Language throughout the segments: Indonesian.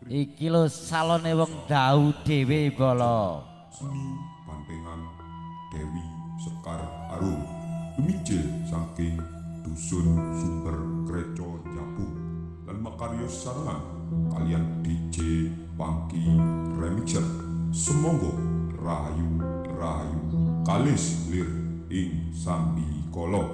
Iki lho salone wong dau dhewe bala. Seni Bantengan Dewi Sekar Arum dumijil saking dusun Sumber Kreco Japu lan makarya sarangan kalian DJ Pangki Remixer semonggo rahayu kalis lir ing sambi kala.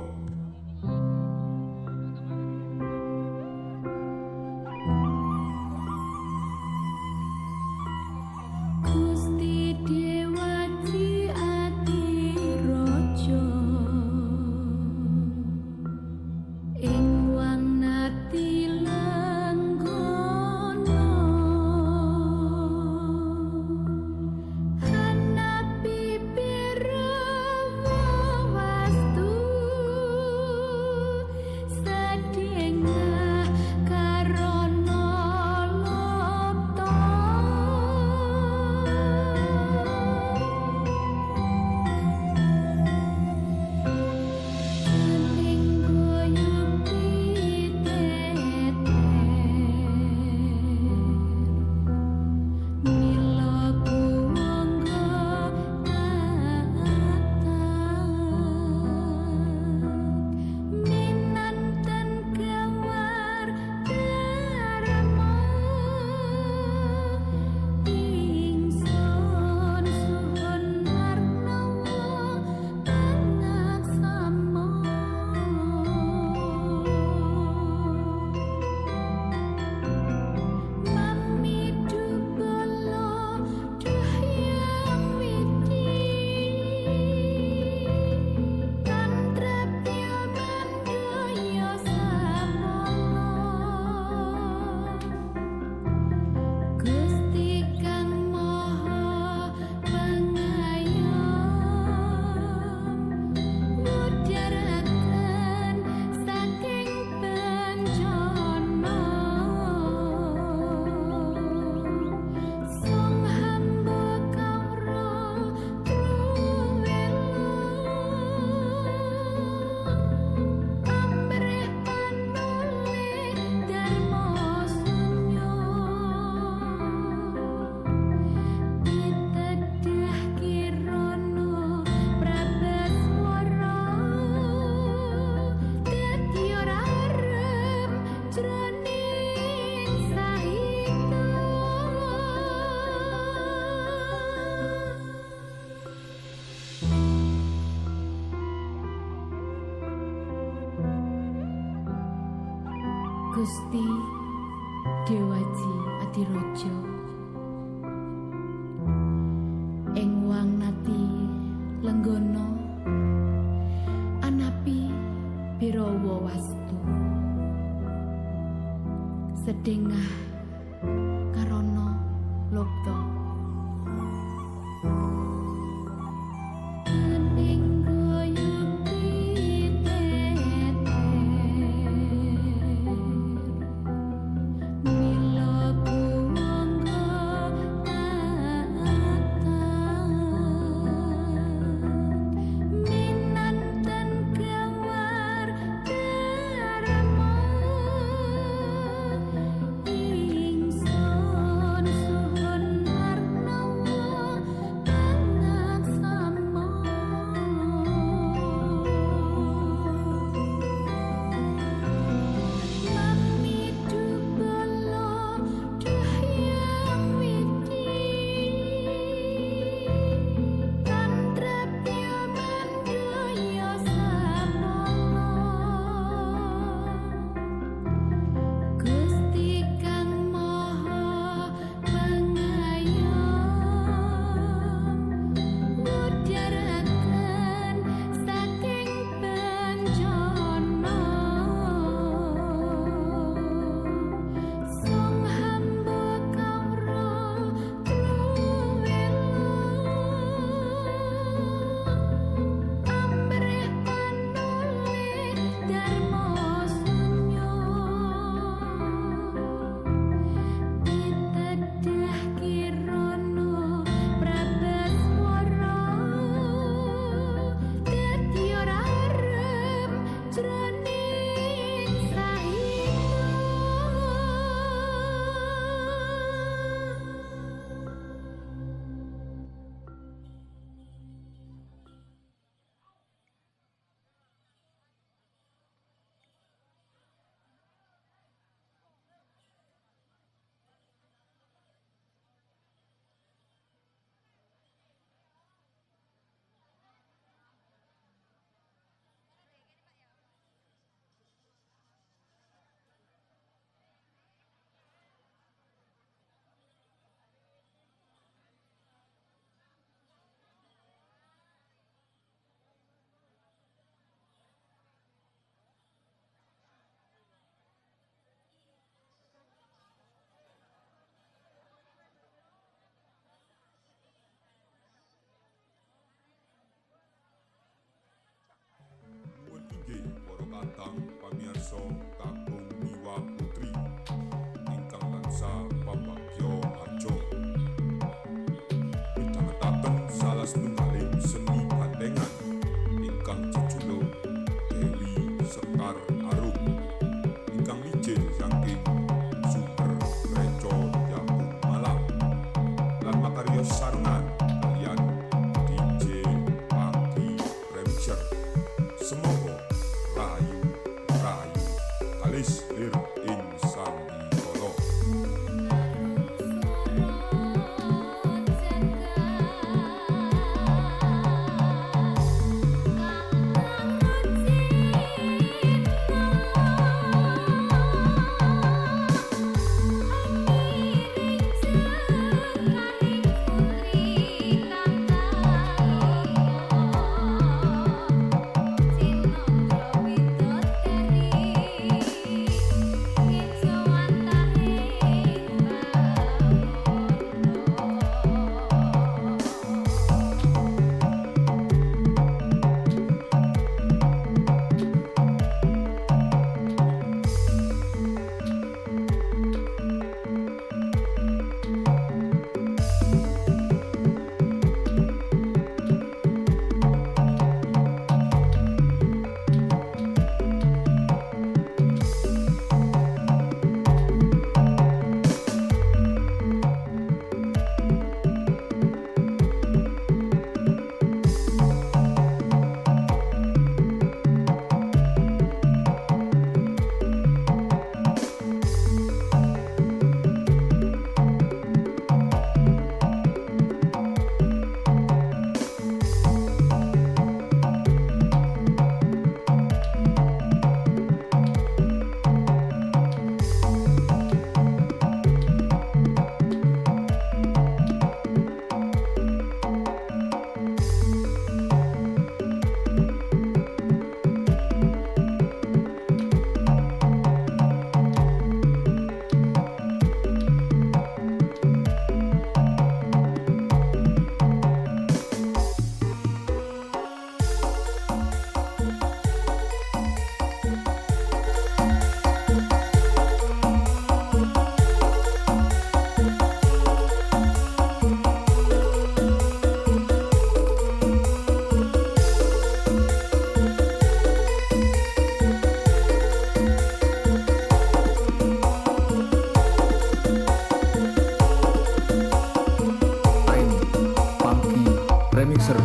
Gusti Dewaji Adirojo ing wang nati lenggono anapi Birawa Wastu sedengah karono lobto Ingsun suhun Desa Kakung Miwa Putri ingkang tansah pabagya aja. Midhangetaken salah setunggaling seni bandengan ingkang jejuluk Dewi Sekar Arum ingkang wijih saking Sumber Reco Japung Malang lan makarya sarengan kaliyan DJ Pangki Remixer. Semoga rayu kalis lir ing sandikala. Remixer.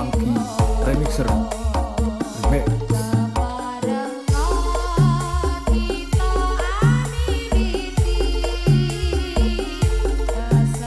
Remix. Remixer. Remix. Kita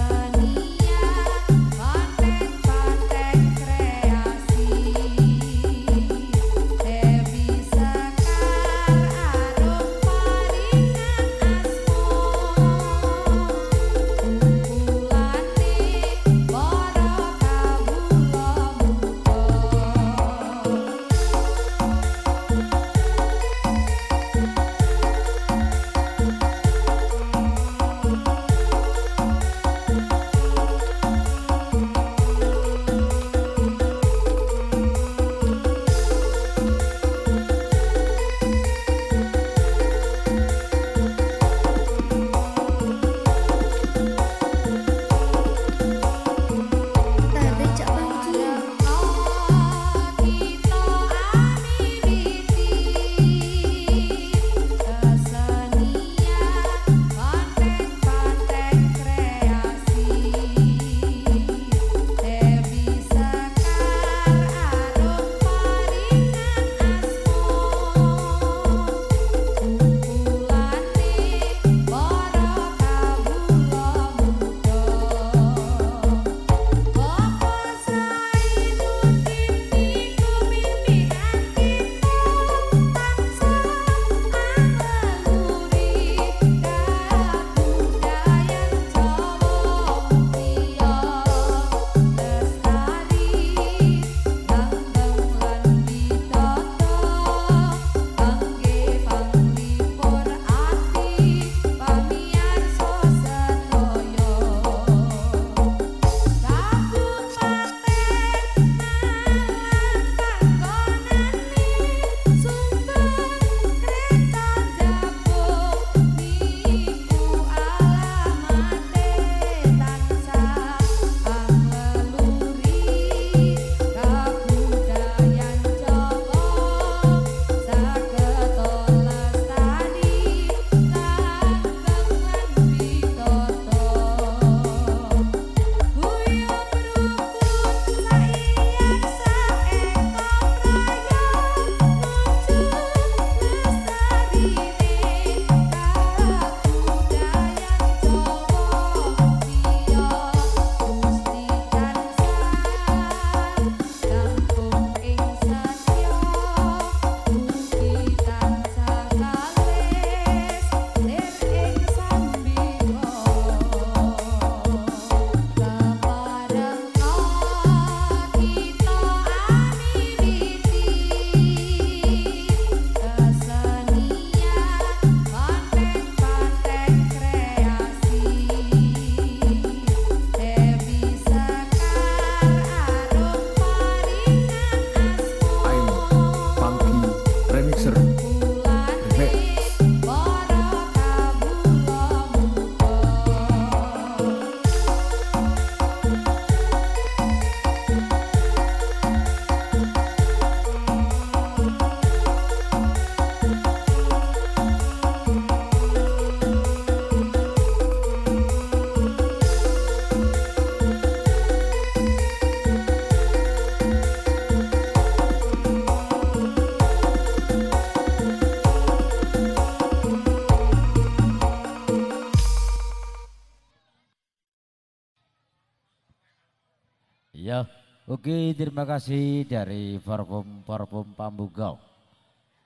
Oke, terima kasih dari Parfum Pambugau,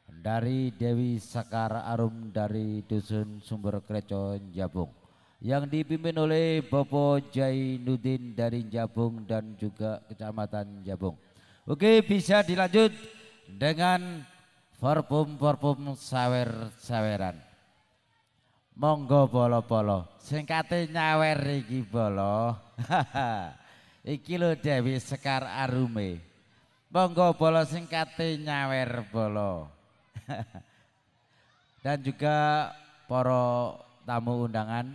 dari Dewi Sekar Arum dari Dusun Sumber Kreco Jabung, yang dipimpin oleh Bapak Jainuddin dari Jabung dan juga Kecamatan Jabung. Oke, bisa dilanjut dengan Parfum sawer-saweran. Monggo bolo-bolo, singkate nyawer iki bolo. Iki lho Dewi Sekar Arume. Monggo bolo singkate nyawer bolo. Dan juga para tamu undangan,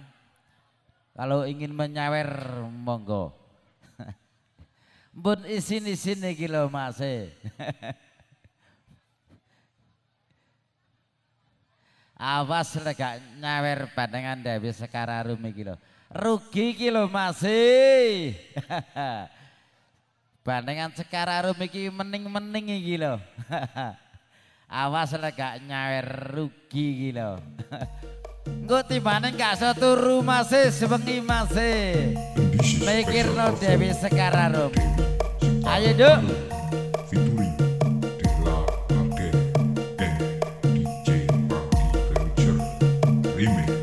kalau ingin menyawer monggo. Mbun isin-isin iki lho Mas. Awas lega nyawer pandangan Dewi Sekar Arume iki lho. Rugi iki lho Mas. Bandengan Sekar Arum iki mening-mening iki lho. Awas lega nyawer rugi iki lho. Engko timbane gak iso turu Mas, sewengi Mas. Mikirno Dewi Sekar Arum. Ayo Duk. Fituri Dela Ade DJ Pagi Remixer Remix.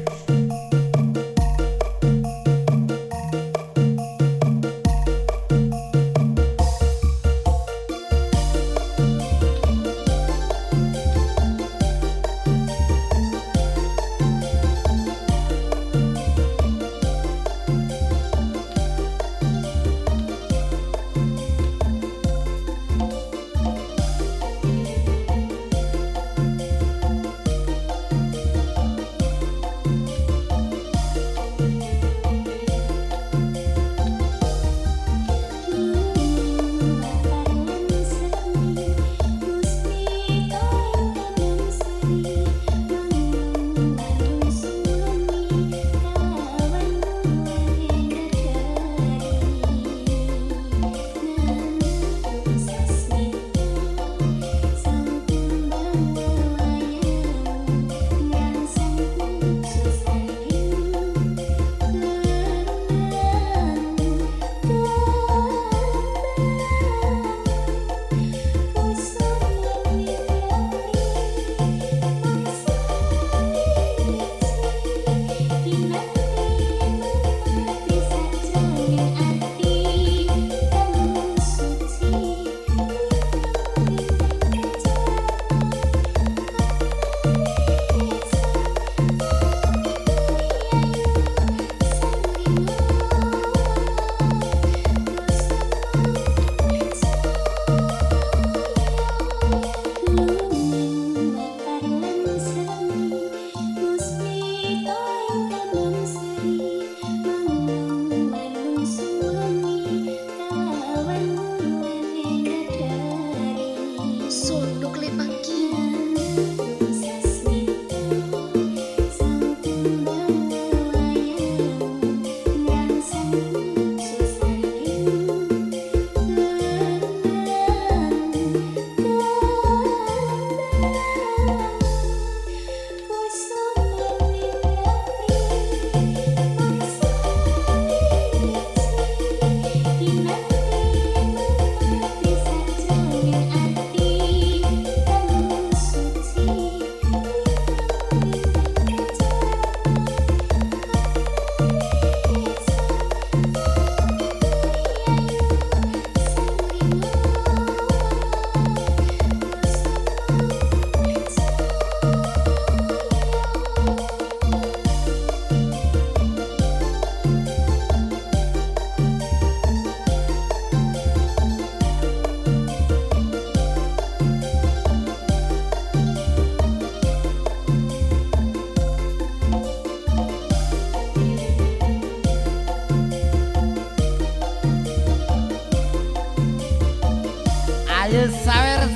Ayo sawer.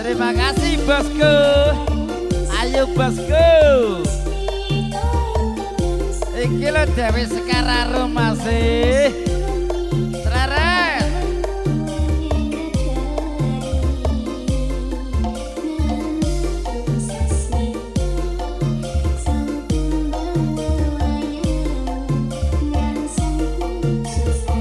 Terima kasih bosku. Ayo bosku. Iki lho Dewi Sekar Arum masih. Selaras. Susah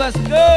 bosku.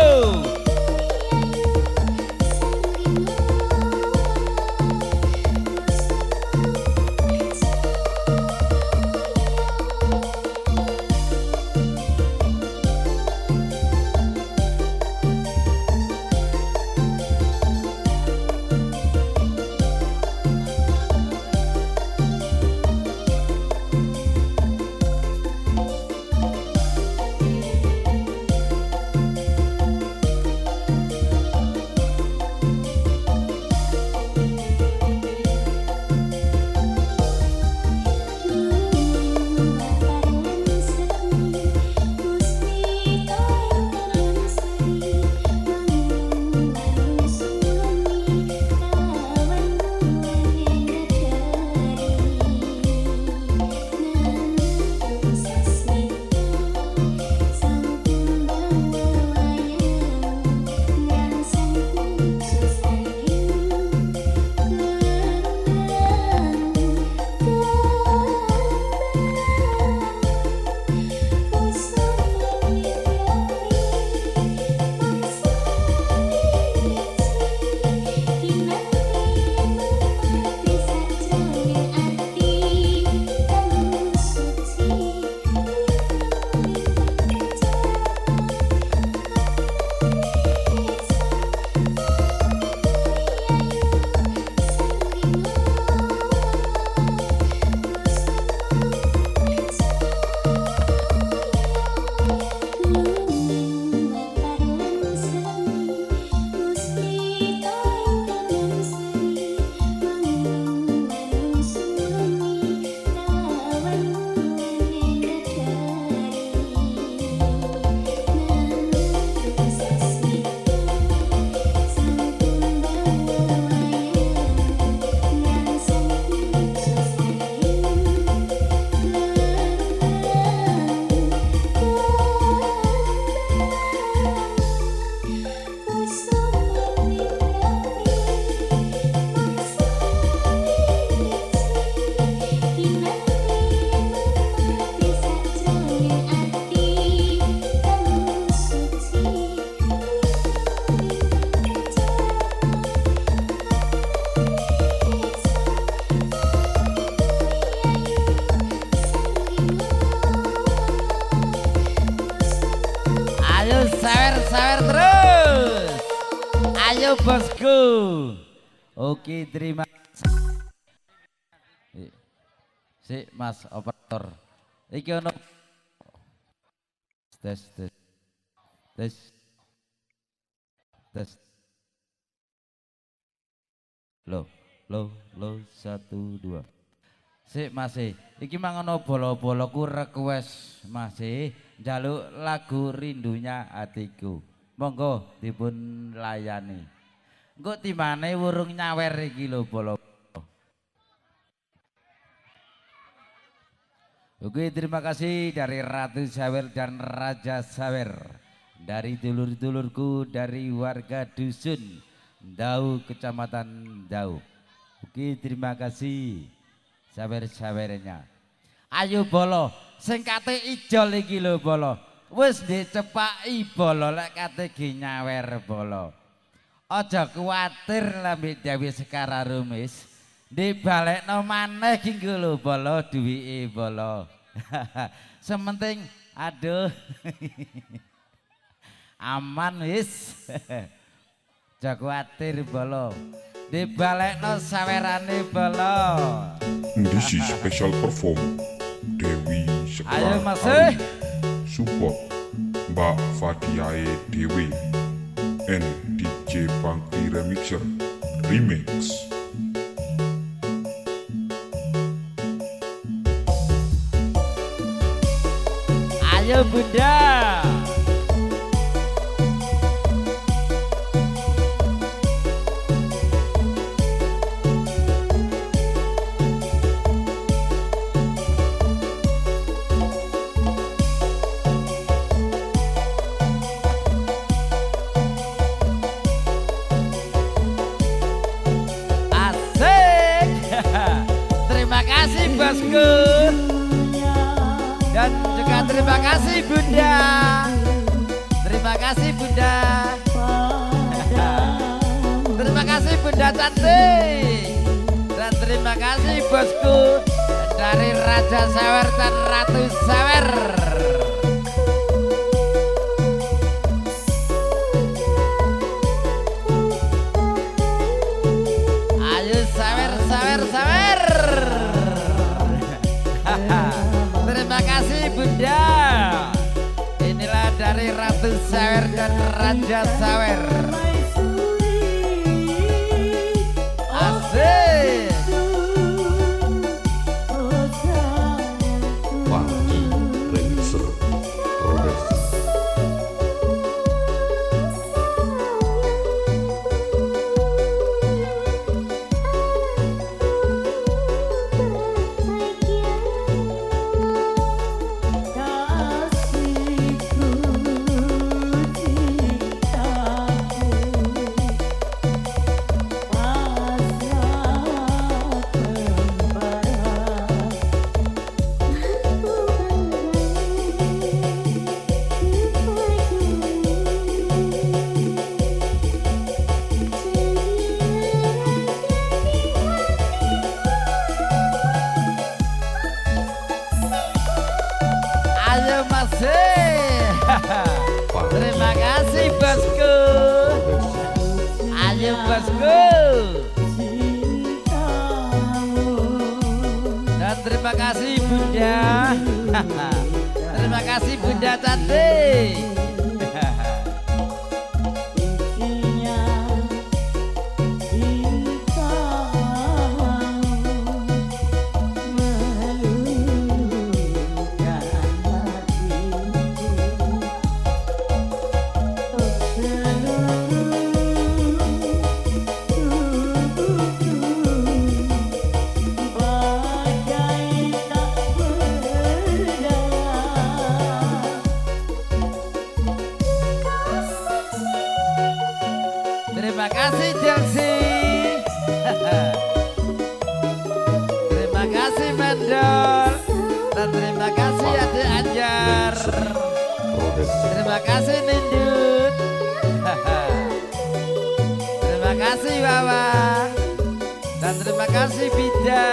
Sawer terus. Ayo bosku. Oke, terima kasih. Si Mas operator. Iki ono tes. Lo 1 2. Sik Mas, iki mangono bolo-boloku request Mas, njaluk lagu Rindunya Hatiku. Monggo dipun layani. Engko timane wurung nyawer iki lho bolo. Oke, terima kasih dari Ratu Sawer dan Raja Sawer. Dari dulur-dulurku dari warga dusun Dau, Kecamatan Dau. Oke, terima kasih sawer-sawernya. Ayo bolo, sing kate ijol iki lho bolo. Wis dicepaki bolo lek kate ge nyawer bolo. Aja kuwatir lambe Dewi Sekar Rumis. Dibalekno maneh iki lho bolo duwike bolo. Sementing aduh. Aman wis. Aja kuwatir bolo. Dibalekno sawerane bolo. This is special perform Dewi Sekar. Ayo Mas. Support Mbak Fadiae Dewi and DJ Pangki Remixer Remix. Ayo Bunda. Bosku dan juga terima kasih Bunda, terima Terima kasih Bunda. Terima kasih Bunda cantik. Dan terima kasih bosku dari Raja Sawer dan Ratu Sawer. Ayo sawer, sawer, sawer. Terima kasih Bunda. Inilah dari Ratu Sawer dan Raja Sawer. Asik. Funky Remixer Production. Ayo masih. Terima kasih bosku. Ayo bosku. Dan terima kasih Bunda. Terima kasih Bunda cantik. Terima kasih Chelsea. Terima kasih Mendol. Dan terima kasih Adik Anjar. Terima kasih Nindut. Terima kasih Wawa. Dan terima kasih Bida.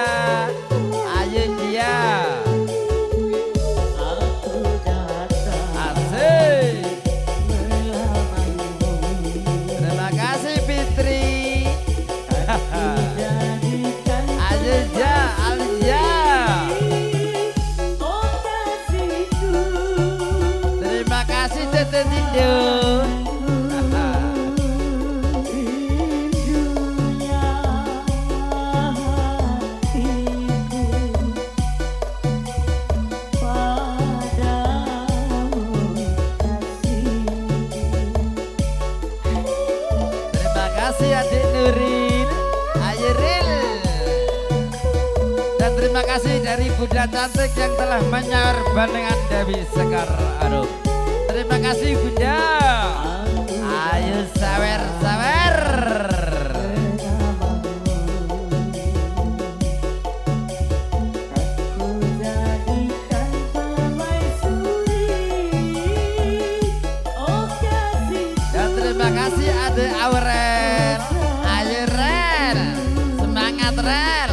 Ayo dia. Asik. Terima kasih Fitri. Aja Alia. Terima kasih Tete Tindo. Terima kasih Adik Nuril, Ayeril. Dan terima kasih dari Bunda cantik yang telah menyawer dengan Dewi Sekar Arum. Terima kasih Bunda. Ayo sawer, sawer. Dan terima kasih Adik Aurel. Ayo Rel, semangat Rel.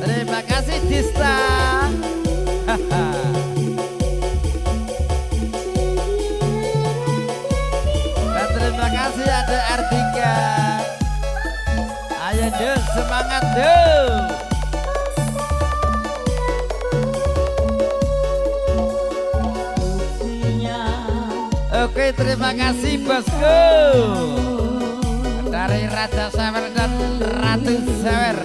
Terima kasih Dista. Dan terima kasih ada Artika. Ayo dong semangat dong. Oke terima kasih bosku. Dari Raja Sawer dan Ratu Sawer.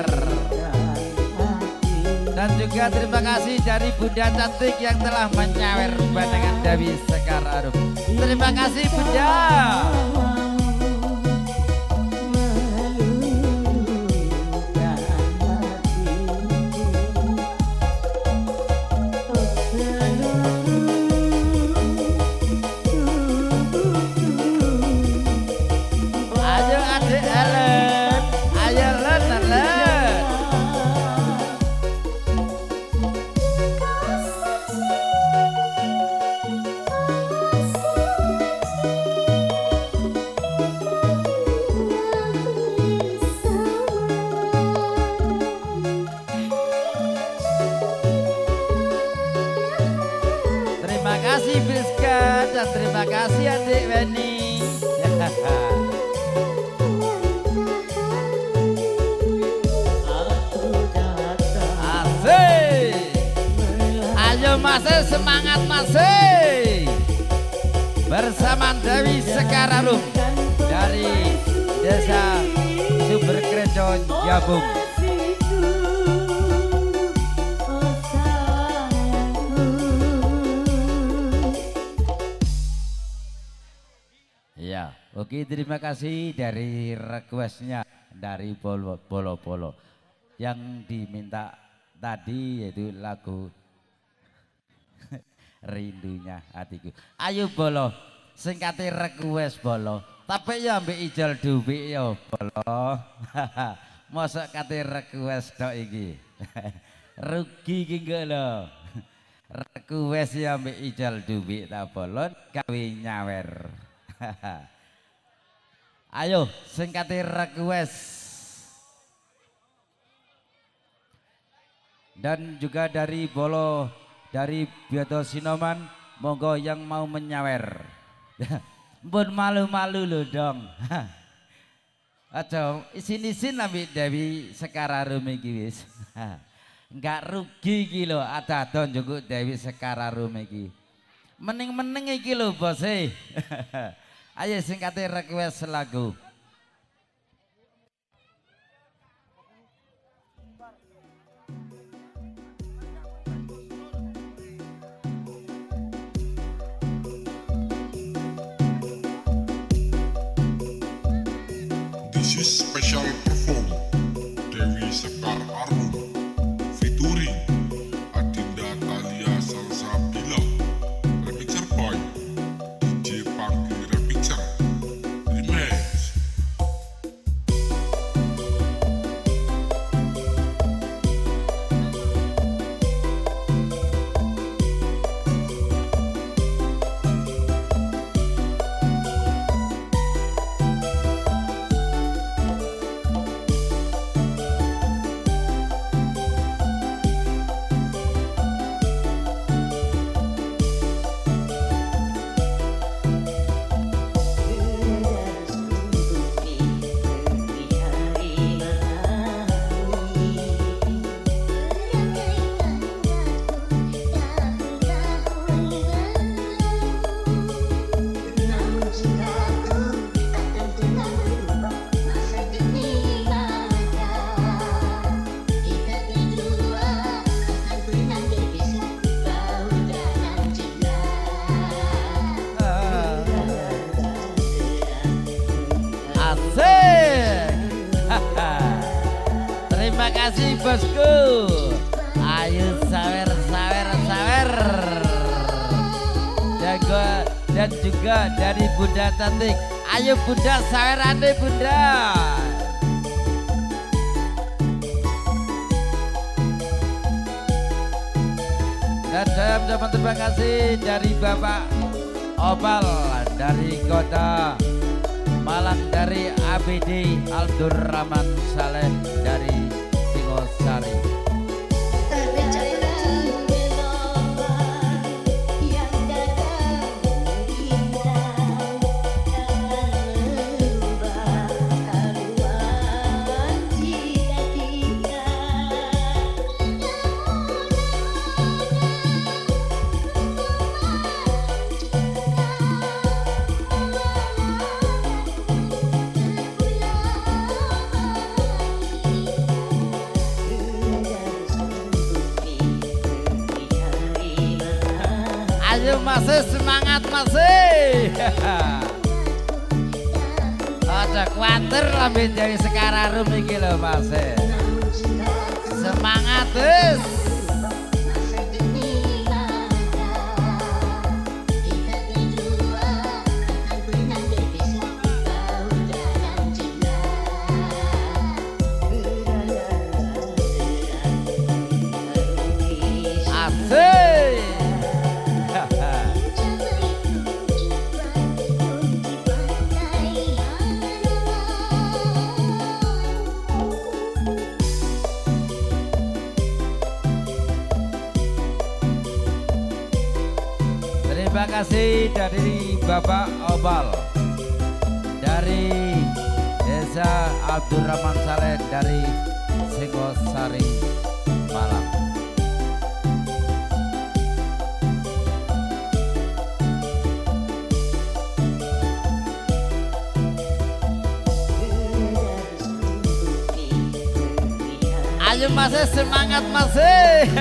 Dan juga juga terima kasih dari Bunda cantik yang telah menyawer pandangan Dewi Sekar Arum. Terima kasih Bunda. Terima kasih Friska dan terima kasih adik Weni. Asik. Ayo masih semangat masih. Bersama Dewi Sekar Arum dari Desa Sumberkreco Jabung. Ya, oke, terima kasih dari requestnya dari Bolo yang diminta tadi yaitu lagu Rindunya Hatiku. Ayo Bolo, singkati request Bolo. Tapi ya ambek ijol duwik ya Bolo. Mosok kate request tok iki. Rugi iki enggak lho. Request ya ambek ijol duwik ta Bolo gawe nyawer. Ayo singkati request. Dan juga dari Bolo dari Bioto Sinoman, monggo yang mau menyawer. Mbun malu-malu lho dong. Aja isin-isin ambil Dewi Sekar Arum iki wis. Enggak rugi iki lho adadon juga Dewi Sekar Arum iki. Mening-mening iki lho bos. Ayo singkati request lagu. This is special perform Dewi Sekar Arum featuring Adinda Thalia Salsabila, remixer by DJ Panggi Remixer Remix. Terima kasih bosku. Ayo sawer. Dan juga dari Bunda cantik. Ayo Bunda sawerane Bunda. Dan saya mengucapkan terima kasih dari Bapak Opal dari Kota Malang, dari ABD Abdurrahman Saleh dari Singosari. Ayo masih semangat masih. Ada kuatir lambe dari Sekararum iki lho masih. Semangat terus. Terima kasih dari Bapak Obal dari Desa Abdurrahman Saleh dari Singosari Malang. Ayo masih semangat masih.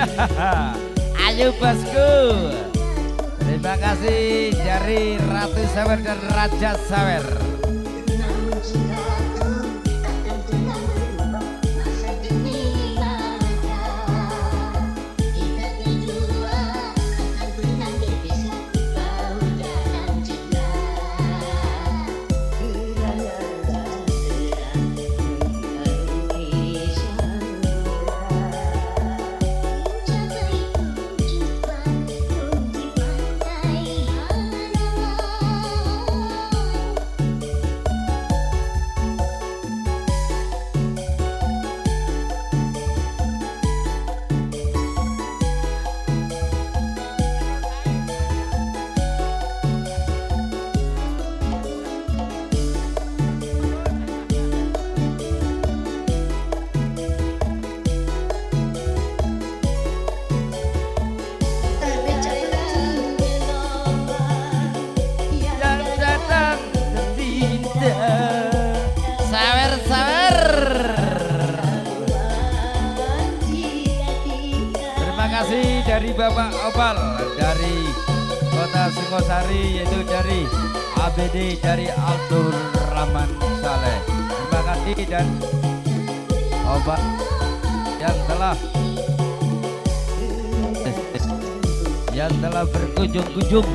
Ayo bosku. Terima kasih dari Ratu Sawer dan Raja Sawer. Dari Bapak Opal dari Kota Singosari, yaitu dari ABD dari Abdurrahman Saleh. Terima kasih dan Opal yang telah berkunjung-kunjung.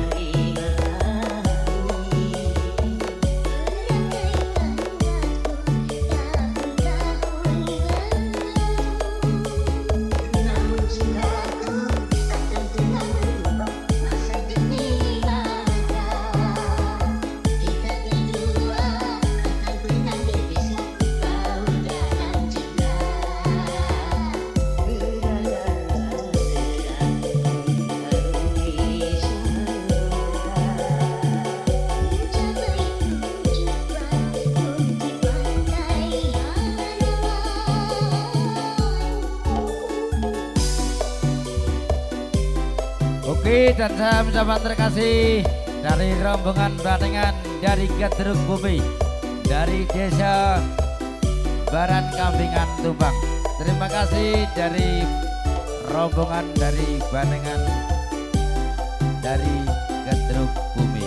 Oke, dan saya mengucapkan terima kasih dari rombongan Bandengan dari Gedruk Bumi dari Desa Baran Kambingan Tumbang. Terima kasih dari rombongan dari Bandengan dari Gedruk Bumi.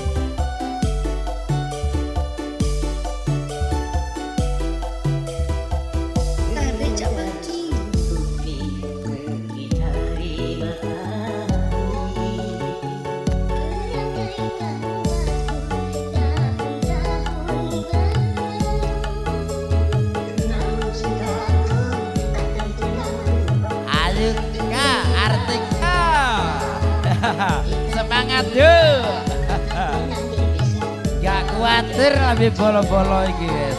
Semangat yuk. Gak khawatir lebih bolo-bolo iki guys.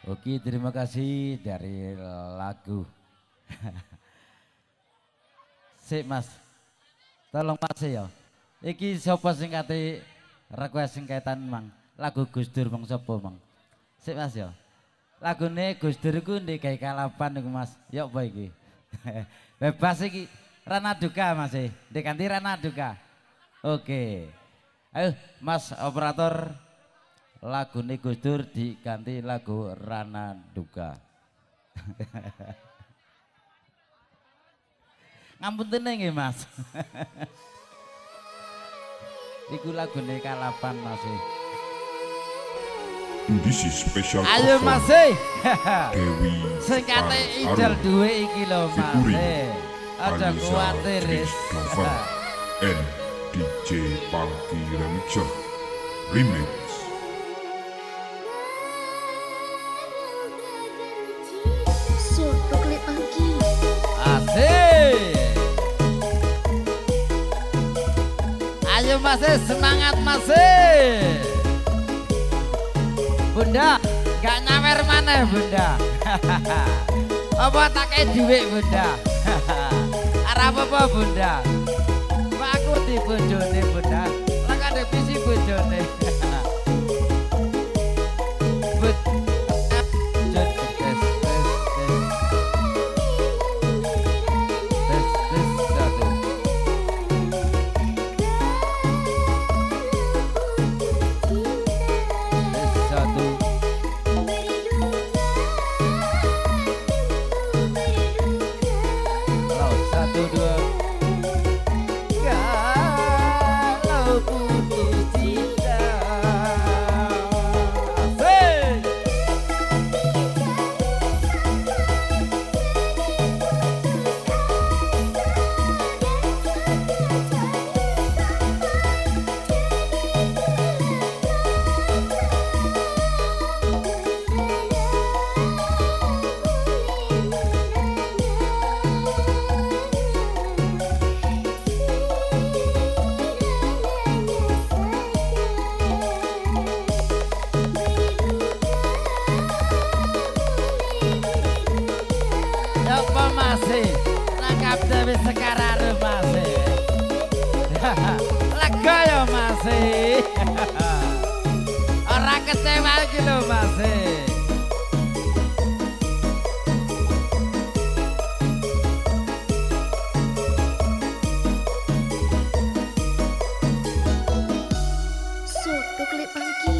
Oke, terima kasih dari lagu. Sik Mas, tolong Mas ya. Iki sapa sing kate request sing kaitan Mang? Lagu Gus Dur Mang sapa Mang? Sik Mas ya. Lagune Gus Dur iku ndek gawe kalapan niku Mas. Ya apa iki? Bebas iki. Rana Duka Mas e. Ndek ganti Rana Duka. Oke. Ayo Mas operator lagu nih Gus Dur diganti lagu Rana Duka. Ngampun tenang ya Mas. Iku lagu nih kalapan Mas. This is special Ayo perform Mas. Dewi Sing kate Sekar ijol Arum duwe iki lho Mas. featuring Aja Anissa kuwatir wis. Christopher and DJ Pangki Remixer Remix. Soto klip pangki. Asik. Ayo Mas, semangat Mas. Bunda, gak nyawer mana Bunda? Apa tak kayak duit Bunda? Arah apa Bunda? Pak aku di bojone Bunda, lah ada visi bojone. Dewi Sekar Arum masih lega ya masih orang kecewa lagi lo masih Soto klip pangki.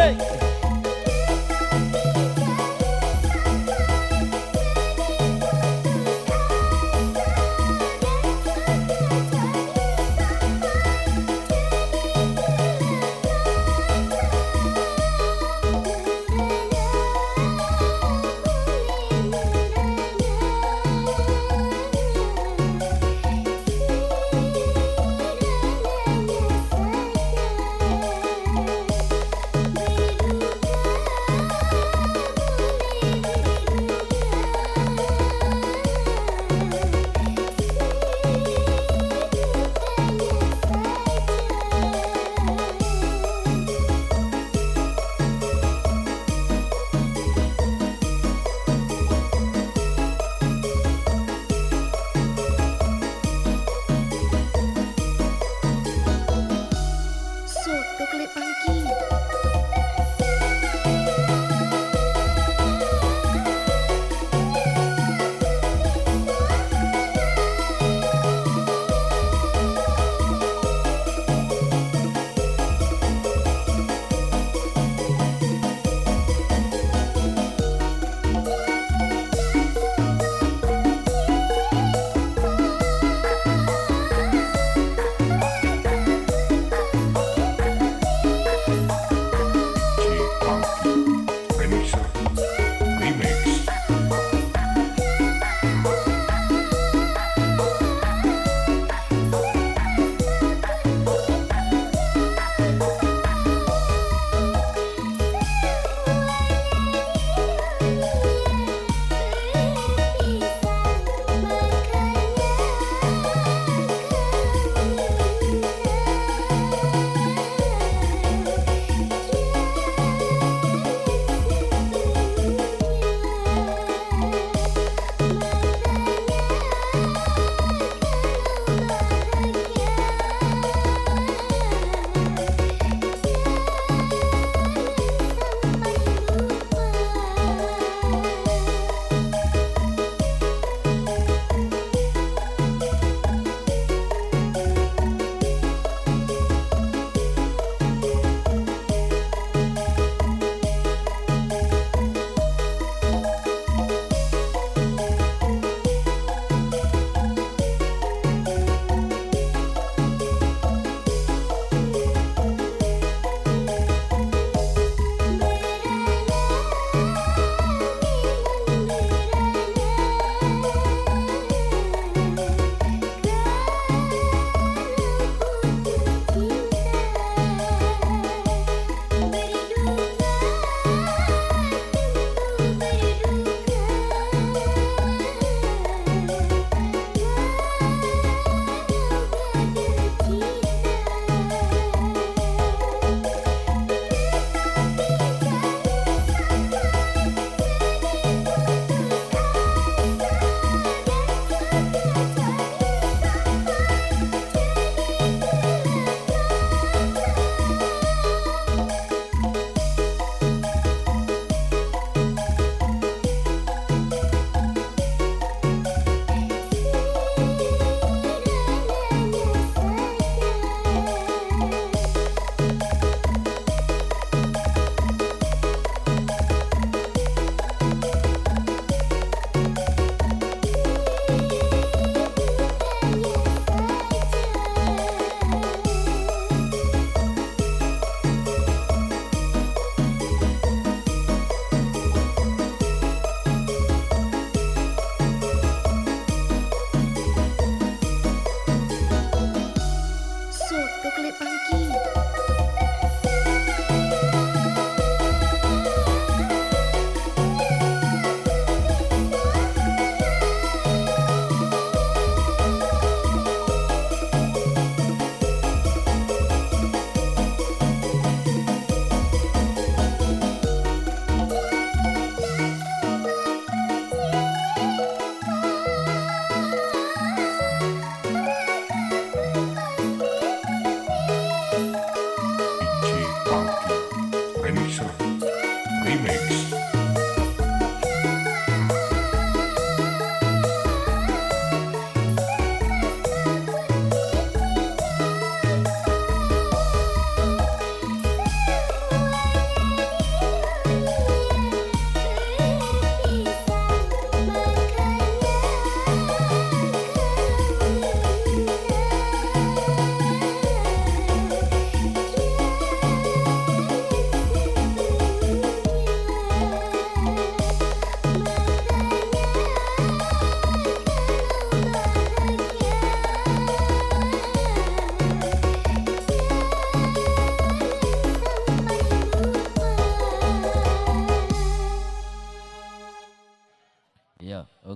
Hey. Soto klik pangki.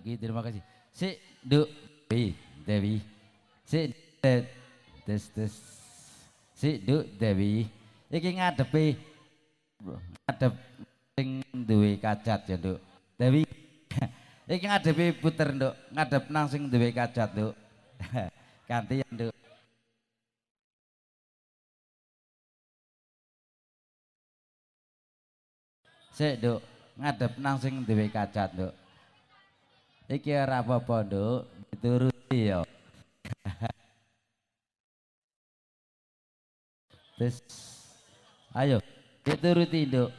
Oke, terima kasih. Si Duk Dewi. Si des. Si Duk Dewi. Iki ngadep sing duwe kacat ya, Duk. Dewi. Iki ngadepi puter, Duk. Ngadep nang sing duwe kacat, Duk. Gantian, Duk. Sik, Duk. Ngadep nang sing duwe kacat, Duk. Iki ora apa-apa, Duk. Dituruti ya. Terus ayo dituruti, Duk.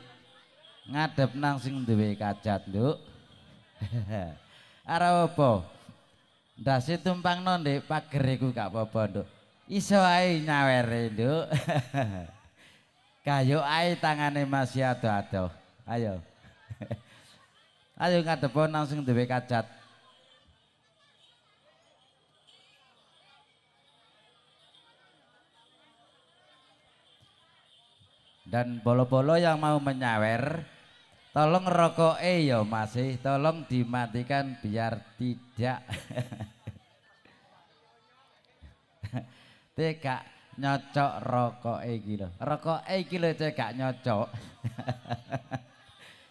Ngadep nang sing duwe kacat, Duk. Ora apa. Ndase tumpangno ndek pager iku gak apa-apa, Duk. Iso ae nyawere, Duk. Kayo ae tangane masih ado-ado. Ayo. Ayo ngadep nang sing duwe kacat. Dan bolo-bolo yang mau menyawer, tolong rokoke ya masih, tolong dimatikan biar tidak tidak nyocok rokoke iki lho. Rokoke iki lho cek gak nyocok.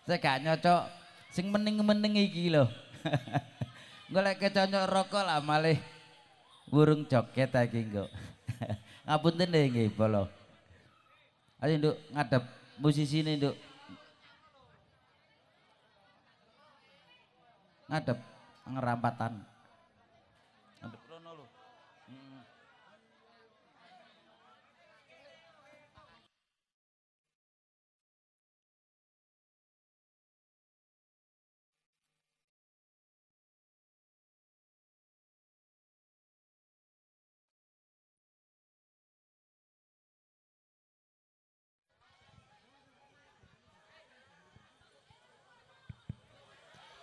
Cek gak nyocok sing mening-mening iki lho. Golek kecocok rokok lah malih burung joget iki engko. Ngapunten nggih bolo. Ayo Nduk ngadep musisi ini, Nduk. Ngadep ngerampatan. Ngadep rono lho.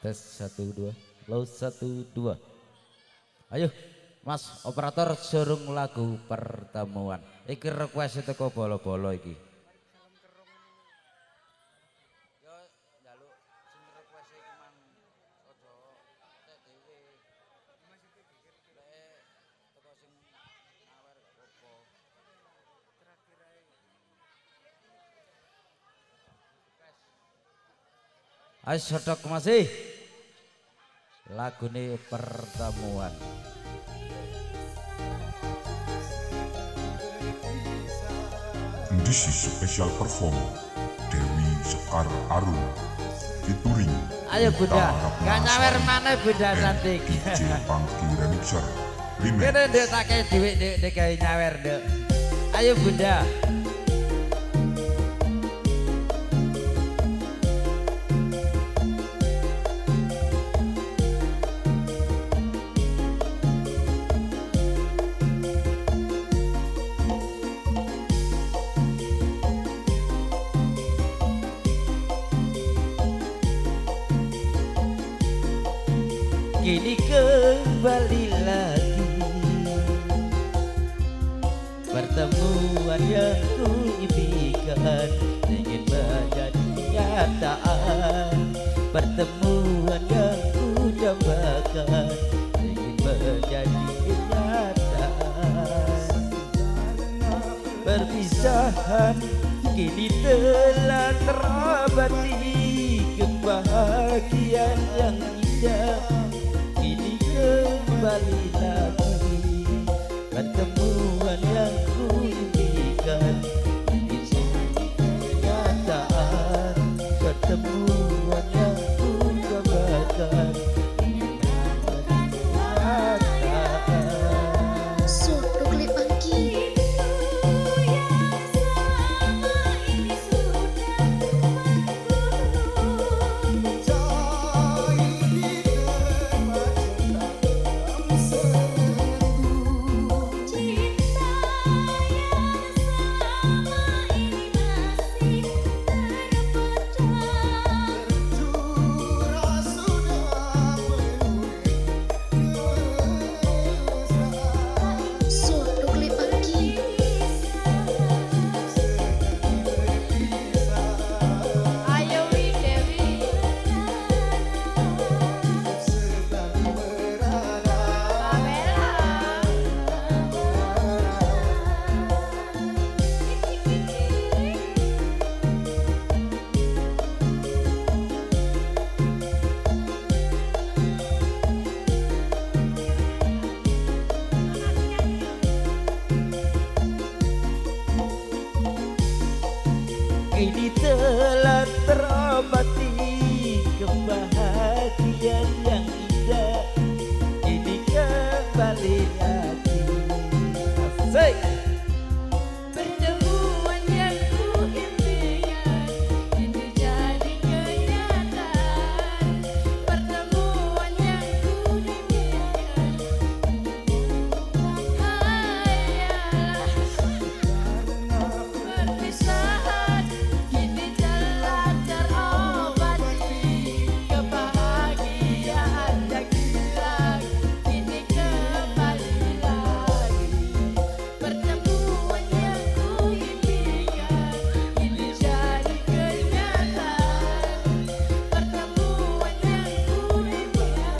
Tes 1 2 low 1 2. Ayo Mas operator surung lagu pertemuan. Iki request teko bolo-bolo iki. Yo njaluk sing request iki man ojo tek dhewe. Masih dipikir teko sing awer opo. Terakhir ae. Ayo sodok masih. Lagune pertemuan. This is special perform Dewi Sekar Arum featuring Ayo Bunda, gak nyawer mana Bunda cantik. DJ Pangki Remixer Remix. Kene ndek tak kei dhuwit ndek gawe nyawer, Nduk. Ayo Bunda. Kini kembali lagi pertemuan yang ku impikan ingin menjadi kenyataan. Pertemuan yang ku dambakan ingin menjadi kenyataan. Perpisahan kini telah terabadi kebahagiaan yang indah. Kembali lagi pertemuan yang ku impikan ingin kenyataan. Pertemuan yang ku dambakan ingin kenyataan. Soto klip Pangki. So kini telah terobati, kebahagiaan yang indah kini kembali lagi. Asik. Pertemuan yang ku impikan kini jadi kenyataan. Pertemuan yang ku impikan hanyalah perpisahan. Kini telah terobati, kebahagiaan yang hilang kini kembali lagi. Pertemuan yang ku impikan kini jadi kenyataan. Pertemuan yang ku impikan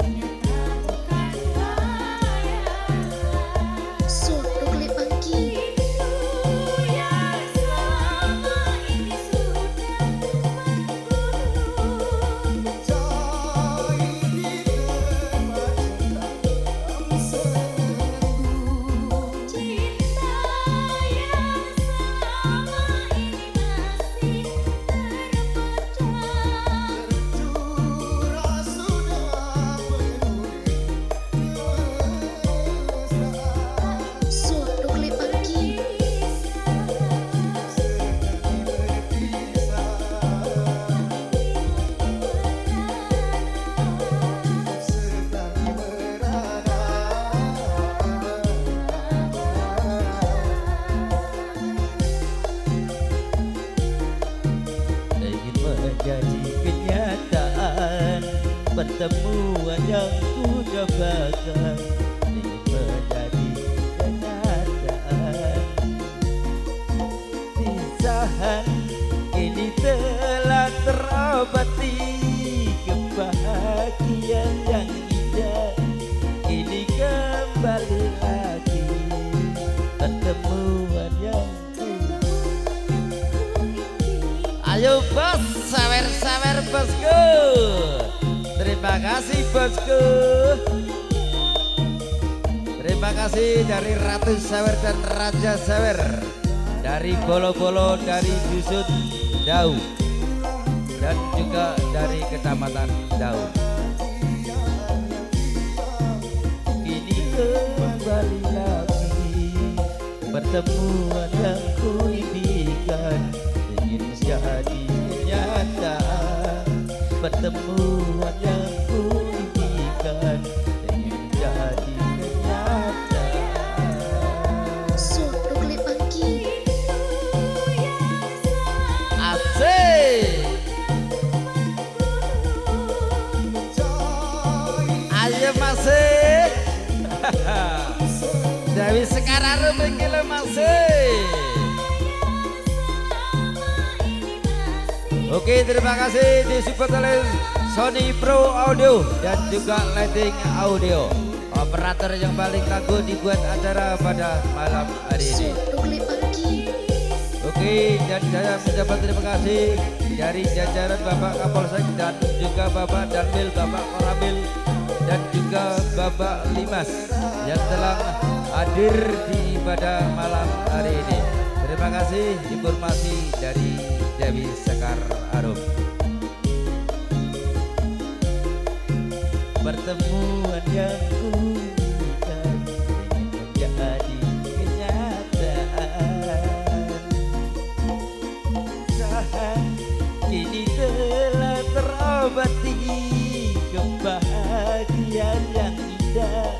menyatakan hayal. Suatu klip pagi. Yang selama ini sudah cinta yang selama ini masih terpendam. Suatu klip pagi. Ingin menjadi kenyataan pertemuan yang ku dambakan. Ingin menjadi kenyataan pisahan kini telah terobati, kebahagiaan yang indah kini kembali lagi. Pertemuan yang ayo bos, sawer-sawer bosku. Terima kasih bosku. Terima kasih dari Ratu Sawer dan Raja Sawer, dari Bolo-Bolo, dari Dusun Dau, dan juga dari Kecamatan Dau. Kini kembali lagi, pertemuan yang ku impikan ingin jadi kenyataan. Pertemuan yang ku impikan ingin jadi kenyataan. Suatu klip pagi. Asik. Ayo masih. Dewi sekarang iki lho masih. Oke, terima kasih disupport oleh Sony Pro Audio dan juga Lighting Audio, operator yang paling tangguh dibuat acara pada malam hari ini. Suatu klip pagi. Oke, dan saya mengucapkan terima kasih dari jajaran Bapak Kapolsek dan juga Bapak Danmil, Bapak Koramil, dan juga Bapak Limas yang telah hadir di pada malam hari ini. Terima kasih informasi dari Dewi Sekar Arum. Pertemuan yang ku inginkan ingin menjadi kenyataan. Saat kini telah terobati, kebahagiaan yang indah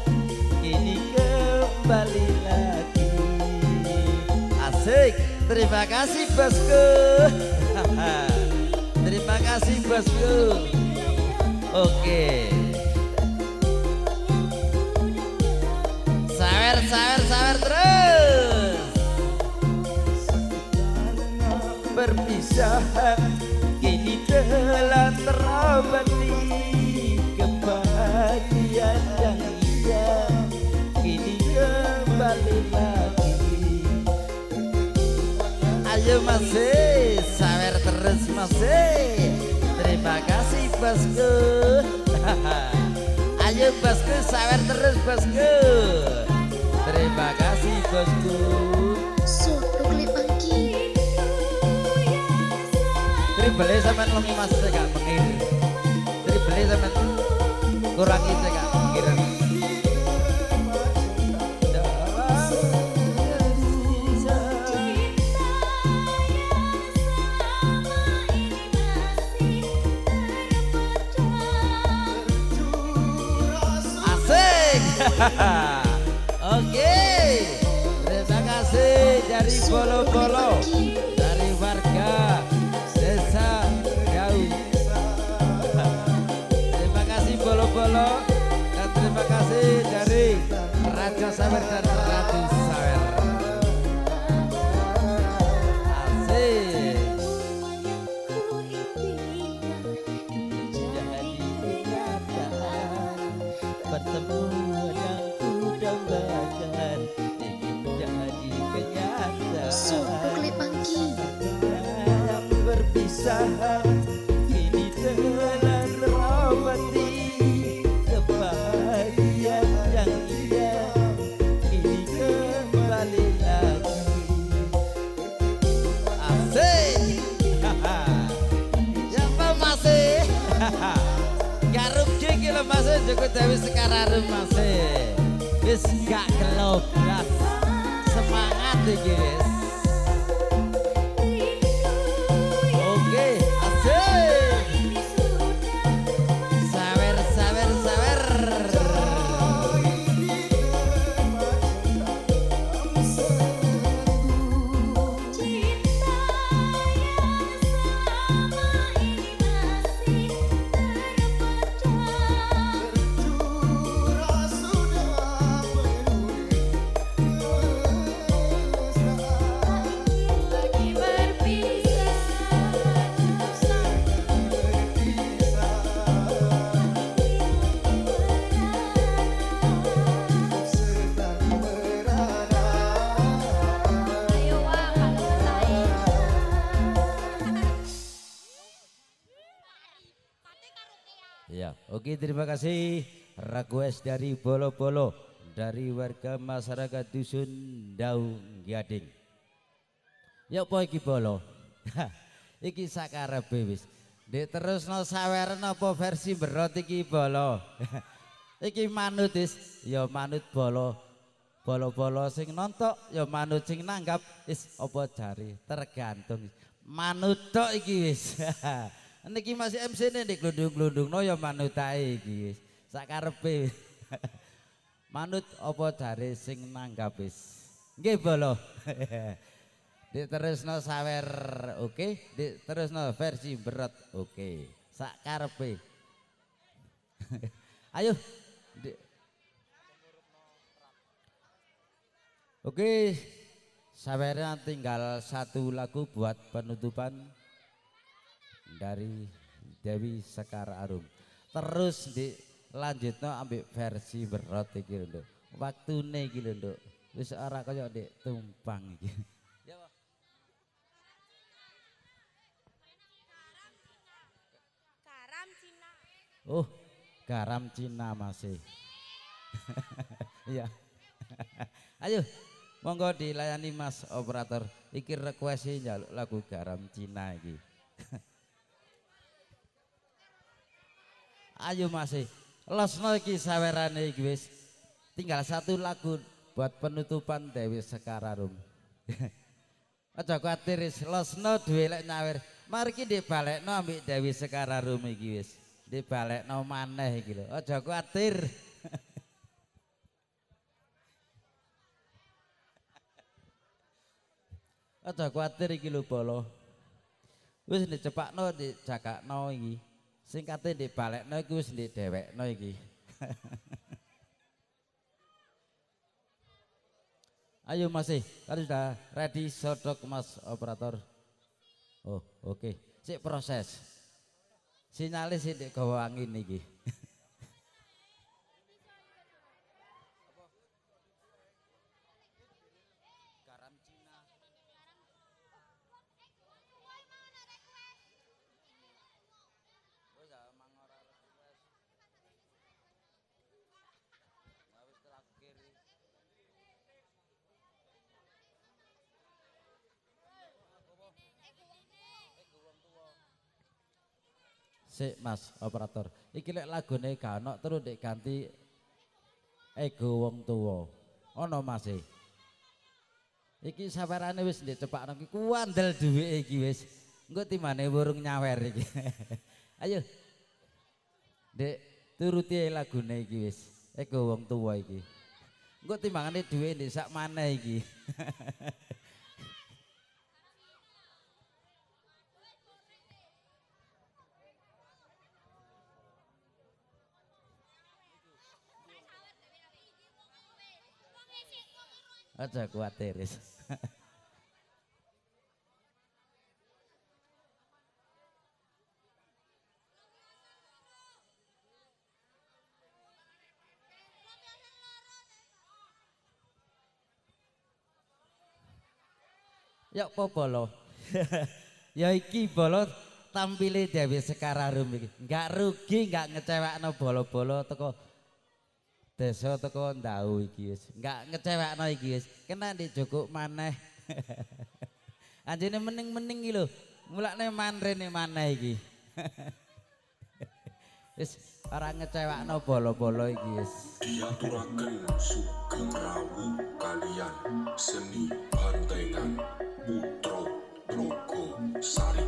kini kembali lagi. Asik, terima kasih bosku. Terima kasih bosku. Oke. Sawer terus. Perpisahan kini telah terobati, kebahagiaan yang indah kini kembali lagi. Ayo masih, sawer terus masih. Terima kasih bosku. Ayo bosku, sawer terus bosku. Terima kasih bosku. Suatu klip pagi. Dribble sampean lengi Mas gak mengir. Dribble sampean kurangi gak mengiran. Oke, terima kasih dari Bolo-Bolo, dari warga desa Jauh. Terima kasih Bolo-Bolo dan terima kasih dari Raja Sawer dan Ratu Sawer. Asik. Bertemu yang kudambakan ingin jadi kenyataan. Sumpuk klip pangki. Yang berpisahan kini telah terobati. Kebahagiaan yang indah kini kembali lagi. Asik. Siapa masih? Garuk gigi lo masih Joko Dewi sekarang masih. Wis gak geloblas. Semangat iki wis. Oke, asik. Sawer sawer sawer. Ya, oke terima kasih request dari Bolo-Bolo dari warga masyarakat dusun Daung Gading. Ya apa iki Bolo? Iki sakarepe wis. Dek terusno sawer napa versi berot iki Bolo. Iki manut wis, ya manut Bolo. Bolo-bolo sing nontok ya manut sing nanggap wis apa jari tergantung. Manut tok iki wis. Niki masih MC nih di glundung-glundung no ya manut ae iki wis. Sakarepe. Manut apa jare sing nanggap wis. Nggih Bolo. Diterusno sawer oke, diterusno versi berat oke. Sakarepe. Ayo. Oke. Sawernya tinggal satu lagu buat penutupan dari Dewi Sekar Arum. Terus dilanjutno ambek versi berot iki lho, Nduk. Waktune iki lho, Nduk. Wis ora kaya ndek tumpang iki. Ya, Pak. Garam Cina. Oh, garam Cina masih. Iya. Ayo, monggo dilayani Mas operator. Iki request njaluk lagu garam Cina iki. Ayo masih losno iki sawerane iki wis. Tinggal satu lagu buat penutupan Dewi Sekar Arum. Aja kuwatir wis losno duwe lek nyawer. Mari ki dibalekno ambek Dewi Sekar Arum iki wis. Dibalekno maneh iki lho. Aja kuwatir. Aja kuwatir iki lho Bolo. Wis dicepakno dijakakno iki. Singkate dibalekno iku wis dhewekno iki. Ayo masih, kan sudah ready sodok Mas operator. Oh, oke. Sik proses. Sinyalis sik gawa angin iki. Sik Mas operator. Iki lek lagune gak ono terus ndek ganti ego wong tuwa. Ono Mas e. Iki sabarane wis ndek cepakno iki kuandel duwike iki wis. Engko timane burung nyawer iki. Ayo. Dek turuti lagune iki wis. Ego wong tuwa iki. Engko timbangane duwe ndek sak maneh iki. Aja kuatir wis. Ya apa bolo? Ya iki bolo tampile Dewi Sekar Arum iki. Enggak rugi, enggak ngecewakno bolo-bolo teko desa teko ndau iki wis. Enggak ngecewakno iki wis. Kena ndek jukuk maneh. Anjene mening-mening iki lho. Mulakne manrene maneh iki. Wis ora ngecewakno bolo-bolo iki wis. Diaturaken sugeng rawuh kalian seni bantengan Putra Drogo Sari,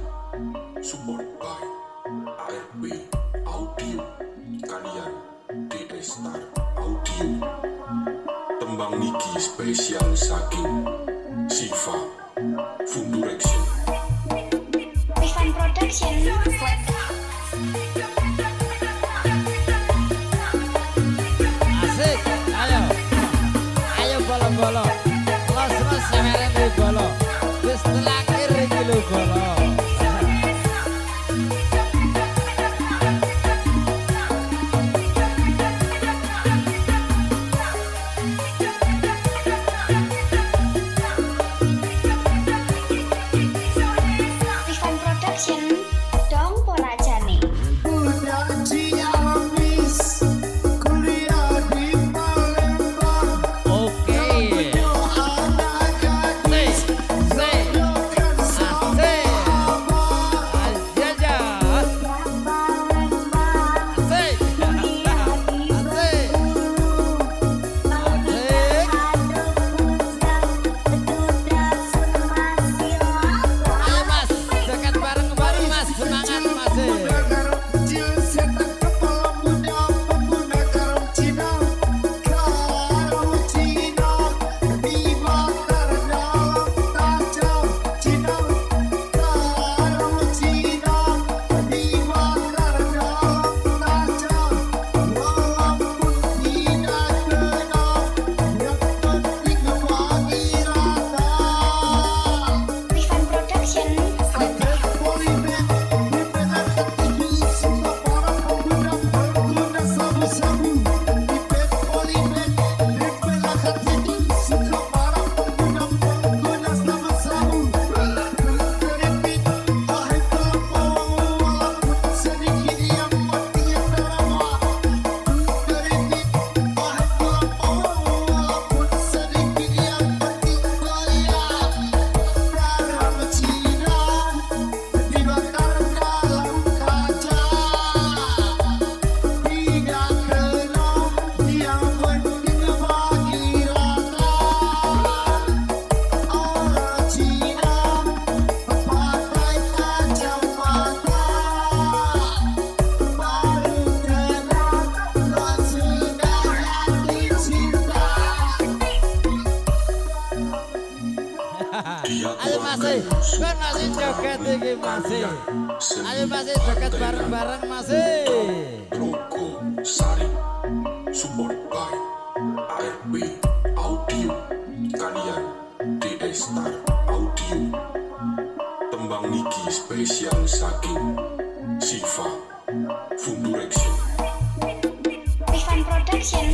support by ARB Audio kalian DS Star Audio. Tembang niki spesial saking Siva Fundurection Rifan Production. Asik, ayo. Ayo bolo-bolo. Los sampeyan kuwi bolo. Wis terakhir iki lho bolo. Rifan Production. Dong Porajane. Oke. Ayo Mas, dekat bareng-bareng Mas, semangat Mas. Rifan Production. Ayo Mas, kan masih joget iki Mas. Ayo Mas joget bareng-bareng Mas. Drogo Sari, support by ARB Audio kalian DS Star Audio. Tembang niki spesial saking Siva Fundurection Rifan Production.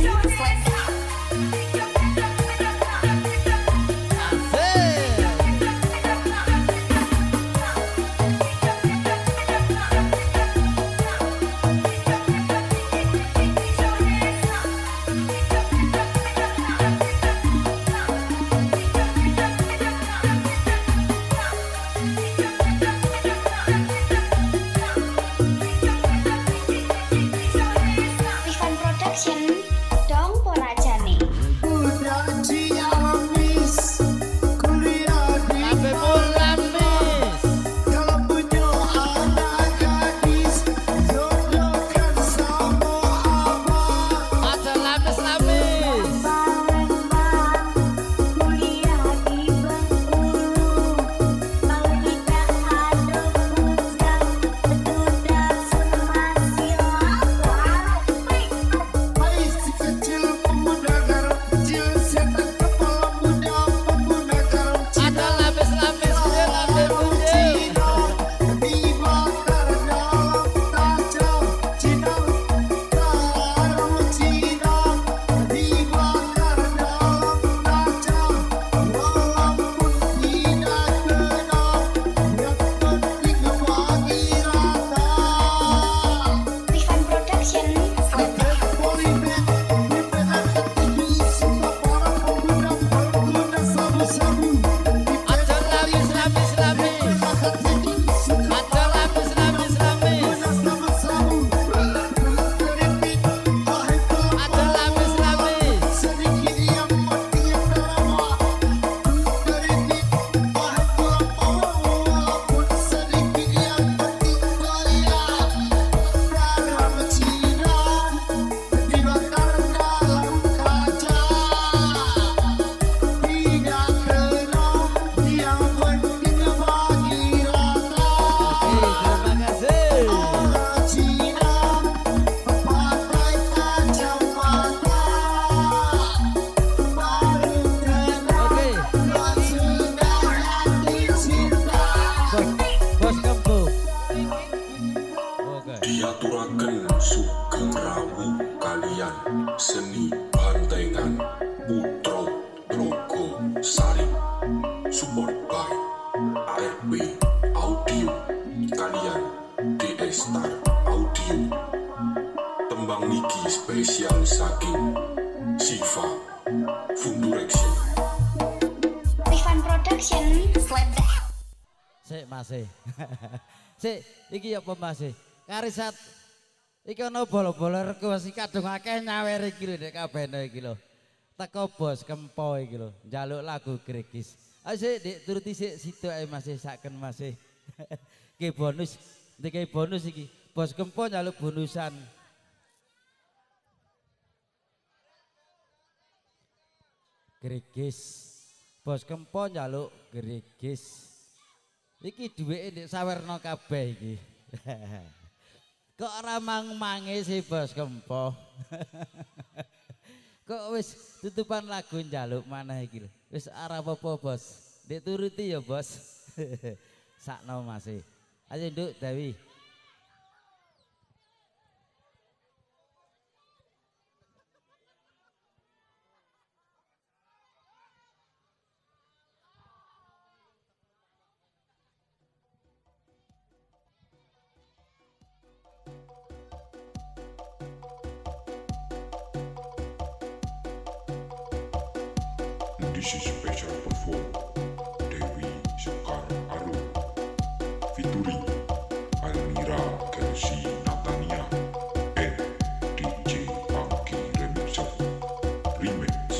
diaturaken sugeng rawuh kalian seni bantengan Putra Drogo Sari, support by ARP Audio kalian DS Star Audio. Tembang niki spesial saking Siva Fundurection. Rifan Production. Sik Mas. Sik iki apa Mas? Karisat iki ana bola-bola rego sing kadung akeh nyawer iki lho nek kabehne iki lho. Teko Bos Kempo iki lho, njaluk lagu Gregis. Ayo sik Dik turuti sik situ ae Mas saken Mas. Ki bonus, ndek bonus iki. Bos Kempo njaluk bonusan. Gregis. Bos Kempo njaluk Gregis. Iki duweke ndek sawerna kabeh iki. Kok ora mang-mange sih Bos Kempo. Kok wis tutupan lagu njaluk maneh iki lho. Wis ora apa-apa Bos. Ndek turuti ya Bos. Sakno Mas. Ayo Nduk Dewi. This is special perform Dewi Sekar Arum featuring Almira Kelsey Natania and DJ Funky Remixer Remix.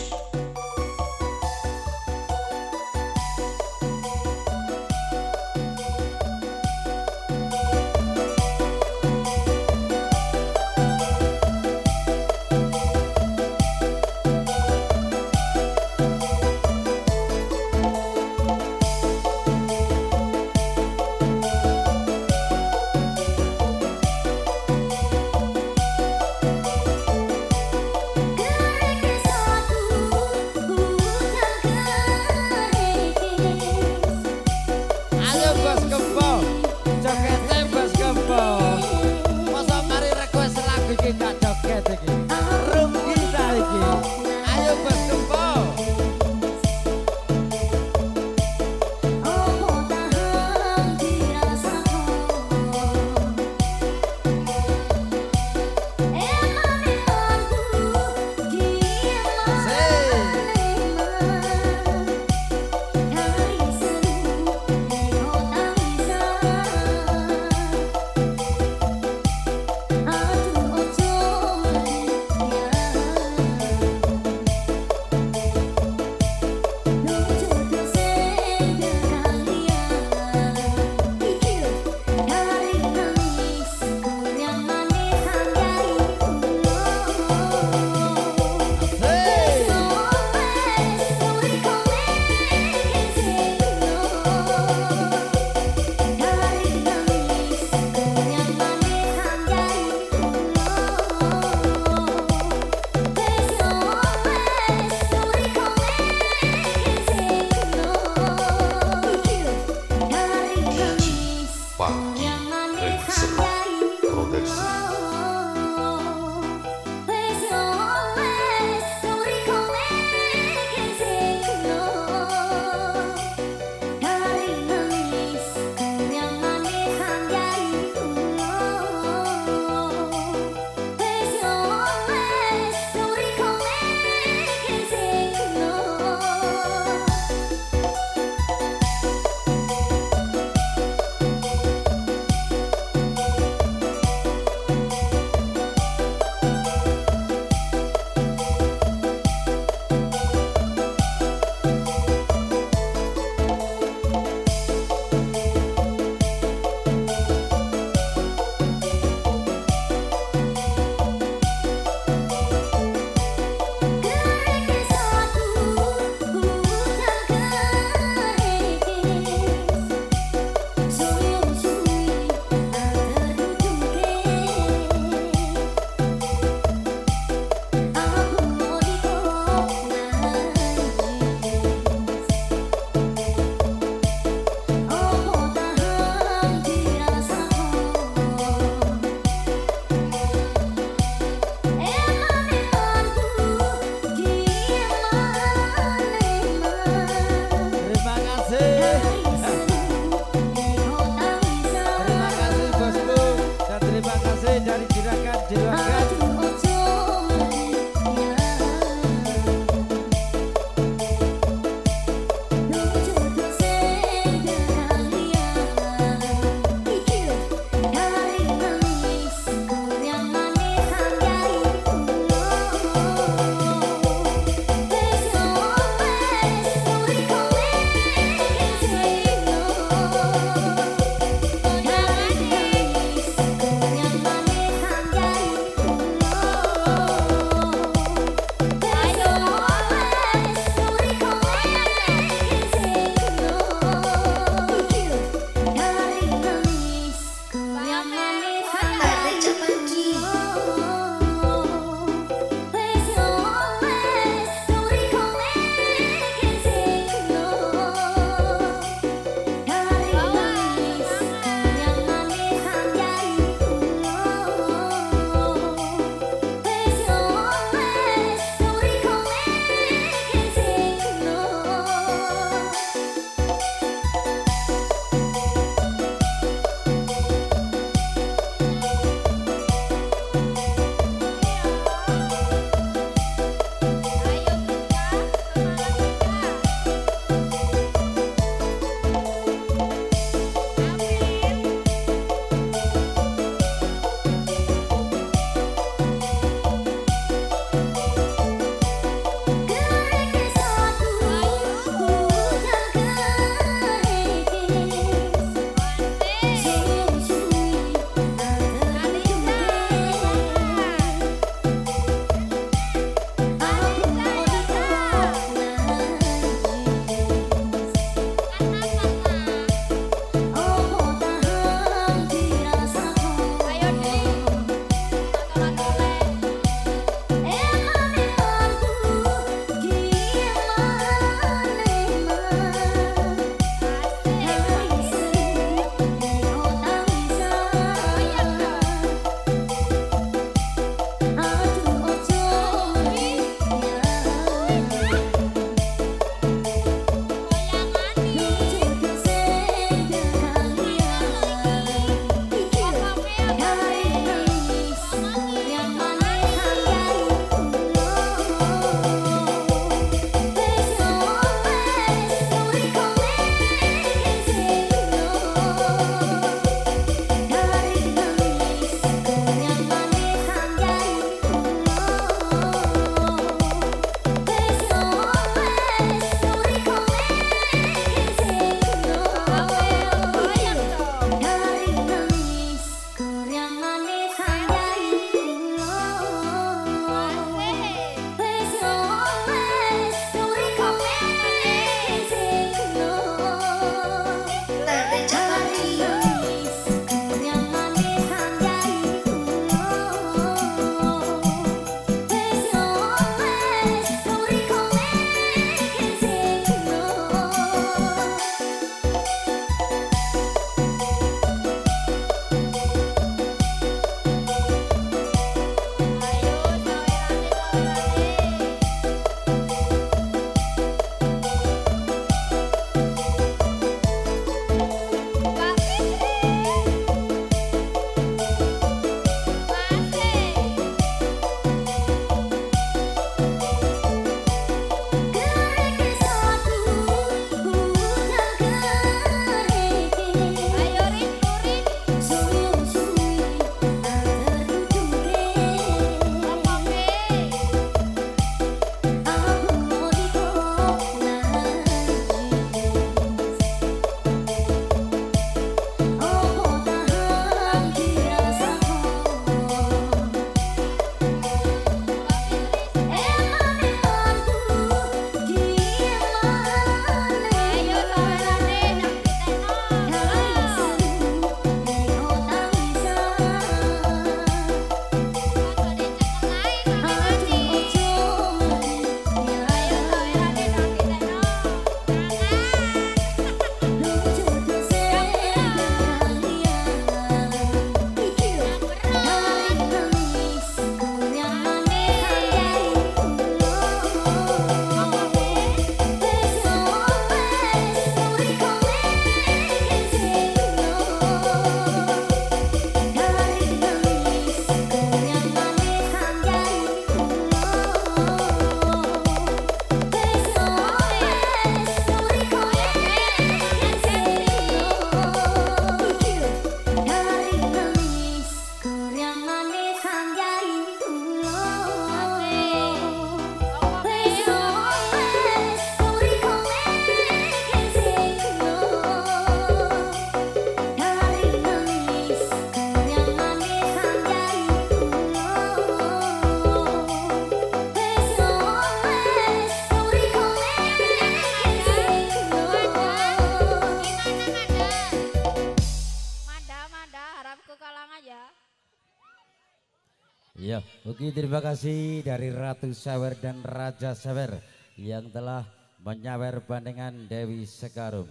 Ya, oke, terima kasih dari Ratu Sawer dan Raja Sawer yang telah menyawer bandengan Dewi Sekarum.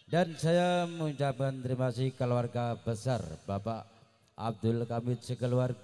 Dan saya mengucapkan terima kasih keluarga besar Bapak Abdul Kamid sekeluarga.